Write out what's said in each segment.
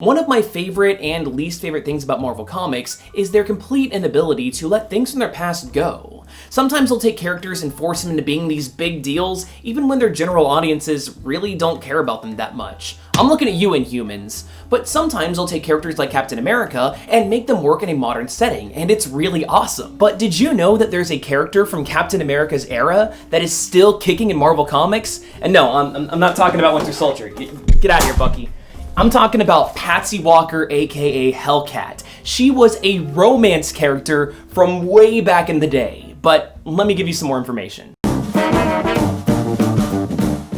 One of my favorite and least favorite things about Marvel Comics is their complete inability to let things from their past go. Sometimes they'll take characters and force them into being these big deals, even when their general audiences really don't care about them that much. I'm looking at you, Inhumans. But sometimes they'll take characters like Captain America and make them work in a modern setting, and it's really awesome. But did you know that there's a character from Captain America's era that is still kicking in Marvel Comics? And no, I'm not talking about Winter Soldier. Get out of here, Bucky. I'm talking about Patsy Walker, aka Hellcat. She was a romance character from way back in the day, but let me give you some more information.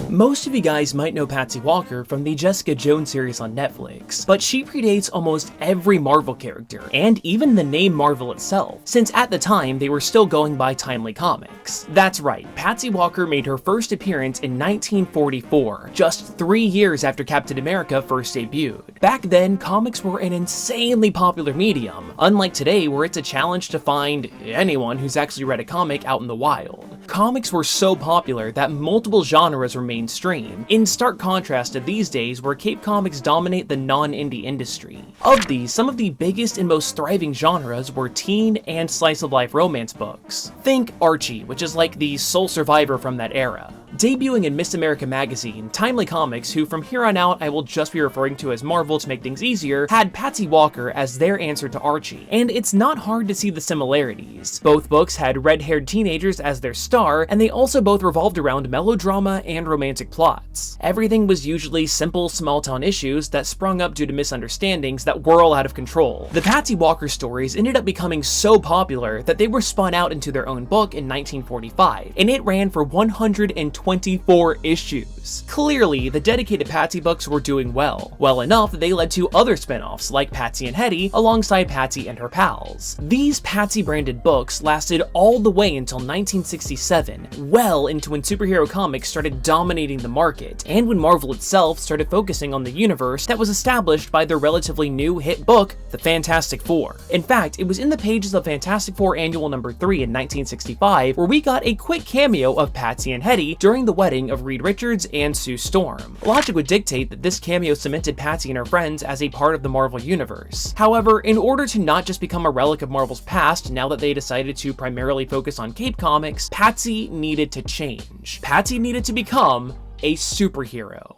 Most of you guys might know Patsy Walker from the Jessica Jones series on Netflix, but she predates almost every Marvel character, and even the name Marvel itself, since at the time they were still going by Timely Comics. That's right, Patsy Walker made her first appearance in 1944, just 3 years after Captain America first debuted. Back then, comics were an insanely popular medium, unlike today where it's a challenge to find anyone who's actually read a comic out in the wild. Comics were so popular that multiple genres were mainstream, in stark contrast to these days where Cape Comics dominate the non-indie industry. Of these, some of the biggest and most thriving genres were teen and slice-of-life romance books. Think Archie, which is like the sole survivor from that era. Debuting in Miss America magazine, Timely Comics, who from here on out I will just be referring to as Marvel to make things easier, had Patsy Walker as their answer to Archie, and it's not hard to see the similarities. Both books had red-haired teenagers as their star, and they also both revolved around melodrama and romantic plots. Everything was usually simple, small-town issues that sprung up due to misunderstandings that were all out of control. The Patsy Walker stories ended up becoming so popular that they were spun out into their own book in 1945, and it ran for 124 issues. Clearly, the dedicated Patsy books were doing well enough that they led to other spin-offs like Patsy and Hetty alongside Patsy and her pals. These Patsy-branded books lasted all the way until 1967, well into when superhero comics started dominating the market, and when Marvel itself started focusing on the universe that was established by their relatively new hit book, The Fantastic Four. In fact, it was in the pages of Fantastic Four Annual Number 3 in 1965 where we got a quick cameo of Patsy and Hetty during the wedding of Reed Richards and Sue Storm. Logic would dictate that this cameo cemented Patsy and her friends as a part of the Marvel Universe. However, in order to not just become a relic of Marvel's past now that they decided to primarily focus on Cape Comics, Patsy needed to change. Patsy needed to become a superhero.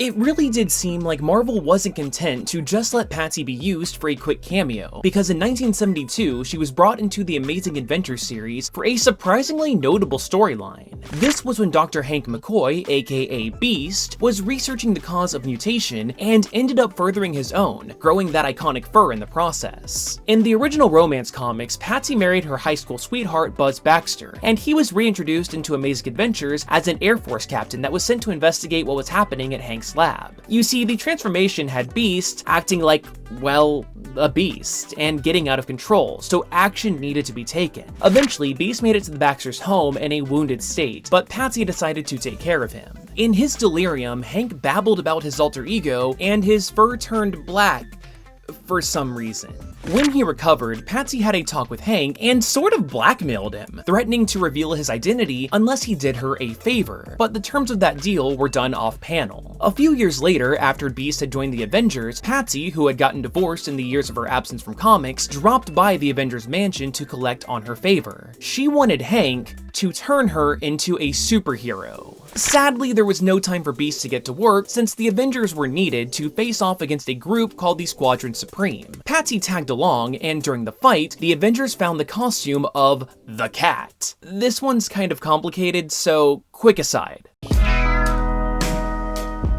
It really did seem like Marvel wasn't content to just let Patsy be used for a quick cameo, because in 1972 she was brought into the Amazing Adventures series for a surprisingly notable storyline. This was when Dr. Hank McCoy, aka Beast, was researching the cause of mutation and ended up furthering his own, growing that iconic fur in the process. In the original romance comics, Patsy married her high school sweetheart Buzz Baxter, and he was reintroduced into Amazing Adventures as an Air Force captain that was sent to investigate what was happening at Hank's lab. You see, the transformation had Beast acting like, well, a beast, and getting out of control, so action needed to be taken. Eventually, Beast made it to the Baxter's home in a wounded state, but Patsy decided to take care of him. In his delirium, Hank babbled about his alter ego, and his fur turned black for some reason. When he recovered, Patsy had a talk with Hank and sort of blackmailed him, threatening to reveal his identity unless he did her a favor, but the terms of that deal were done off-panel. A few years later, after Beast had joined the Avengers, Patsy, who had gotten divorced in the years of her absence from comics, dropped by the Avengers mansion to collect on her favor. She wanted Hank to turn her into a superhero. Sadly, there was no time for Beast to get to work since the Avengers were needed to face off against a group called the Squadron Supreme. Patsy tagged along, and during the fight, the Avengers found the costume of the Cat. This one's kind of complicated, so quick aside.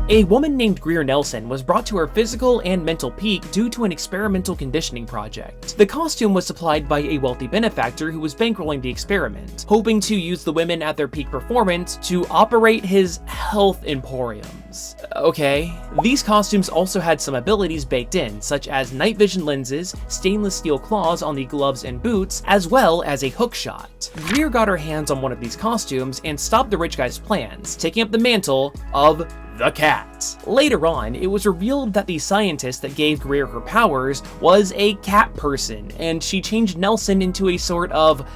A woman named Greer Nelson was brought to her physical and mental peak due to an experimental conditioning project. The costume was supplied by a wealthy benefactor who was bankrolling the experiment, hoping to use the women at their peak performance to operate his health emporiums. Okay. These costumes also had some abilities baked in, such as night vision lenses, stainless steel claws on the gloves and boots, as well as a hook shot. Greer got her hands on one of these costumes and stopped the rich guy's plans, taking up the mantle of the Cat. Later on, it was revealed that the scientist that gave Greer her powers was a cat person, and she changed Nelson into a sort of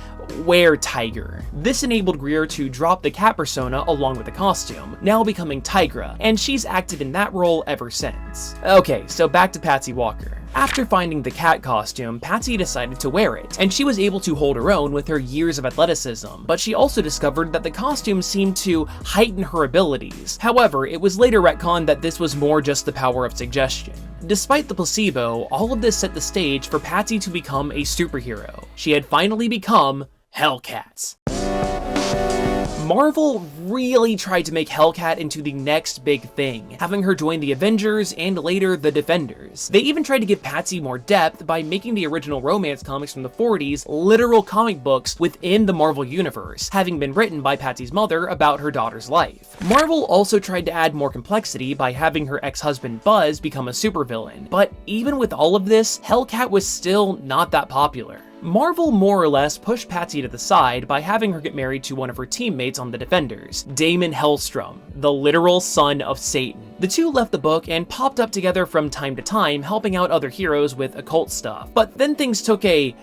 Were-Tiger. This enabled Greer to drop the cat persona along with the costume, now becoming Tigra, and she's acted in that role ever since. Okay, so back to Patsy Walker. After finding the cat costume, Patsy decided to wear it, and she was able to hold her own with her years of athleticism, but she also discovered that the costume seemed to heighten her abilities. However, it was later retconned that this was more just the power of suggestion. Despite the placebo, all of this set the stage for Patsy to become a superhero. She had finally become Hellcat. Marvel really tried to make Hellcat into the next big thing, having her join the Avengers and later the Defenders. They even tried to give Patsy more depth by making the original romance comics from the 40s literal comic books within the Marvel Universe, having been written by Patsy's mother about her daughter's life. Marvel also tried to add more complexity by having her ex-husband Buzz become a supervillain, but even with all of this, Hellcat was still not that popular. Marvel more or less pushed Patsy to the side by having her get married to one of her teammates on the Defenders, Damon Hellstrom, the literal son of Satan. The two left the book and popped up together from time to time, helping out other heroes with occult stuff. But then things took a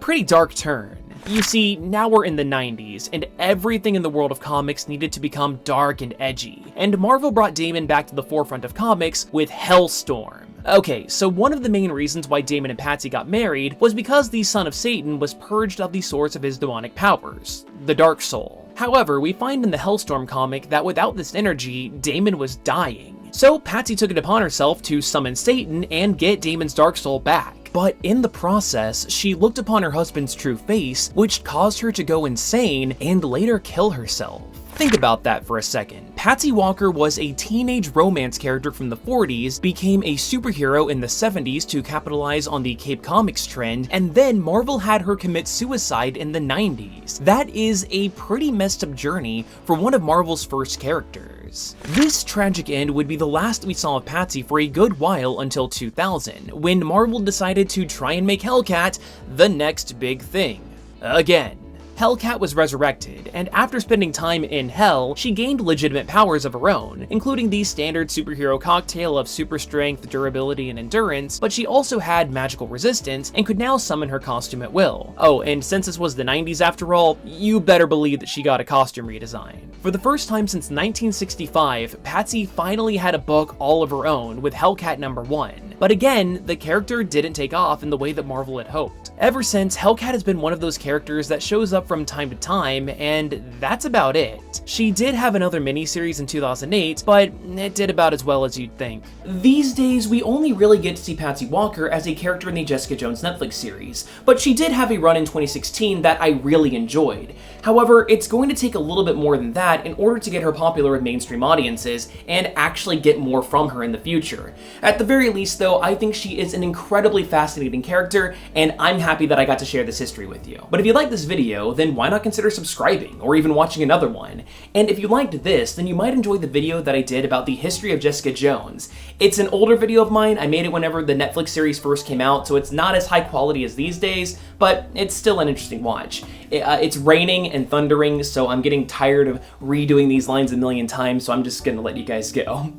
pretty dark turn. You see, now we're in the 90s, and everything in the world of comics needed to become dark and edgy, and Marvel brought Damon back to the forefront of comics with Hellstorm. Okay, so one of the main reasons why Damon and Patsy got married was because the son of Satan was purged of the source of his demonic powers, the Dark Soul. However, we find in the Hellstorm comic that without this energy, Damon was dying. So Patsy took it upon herself to summon Satan and get Damon's Dark Soul back. But in the process, she looked upon her husband's true face, which caused her to go insane and later kill herself. Think about that for a second. Patsy Walker was a teenage romance character from the 40s, became a superhero in the 70s to capitalize on the Cape Comics trend, and then Marvel had her commit suicide in the 90s. That is a pretty messed up journey for one of Marvel's first characters. This tragic end would be the last we saw of Patsy for a good while until 2000, when Marvel decided to try and make Hellcat the next big thing. Again. Hellcat was resurrected, and after spending time in Hell, she gained legitimate powers of her own, including the standard superhero cocktail of super strength, durability, and endurance, but she also had magical resistance and could now summon her costume at will. Oh, and since this was the 90s after all, you better believe that she got a costume redesign. For the first time since 1965, Patsy finally had a book all of her own with Hellcat #1. But again, the character didn't take off in the way that Marvel had hoped. Ever since, Hellcat has been one of those characters that shows up from time to time, and that's about it. She did have another miniseries in 2008, but it did about as well as you'd think. These days, we only really get to see Patsy Walker as a character in the Jessica Jones Netflix series, but she did have a run in 2016 that I really enjoyed. However, it's going to take a little bit more than that in order to get her popular with mainstream audiences and actually get more from her in the future. At the very least, though, I think she is an incredibly fascinating character, and I'm happy that I got to share this history with you. But if you like this video, then why not consider subscribing or even watching another one? And if you liked this, then you might enjoy the video that I did about the history of Jessica Jones. It's an older video of mine. I made it whenever the Netflix series first came out, so it's not as high quality as these days, but it's still an interesting watch. It's raining and thundering, so I'm getting tired of redoing these lines a million times, so I'm just gonna let you guys go.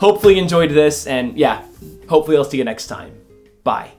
Hopefully you enjoyed this, and yeah, hopefully I'll see you next time. Bye.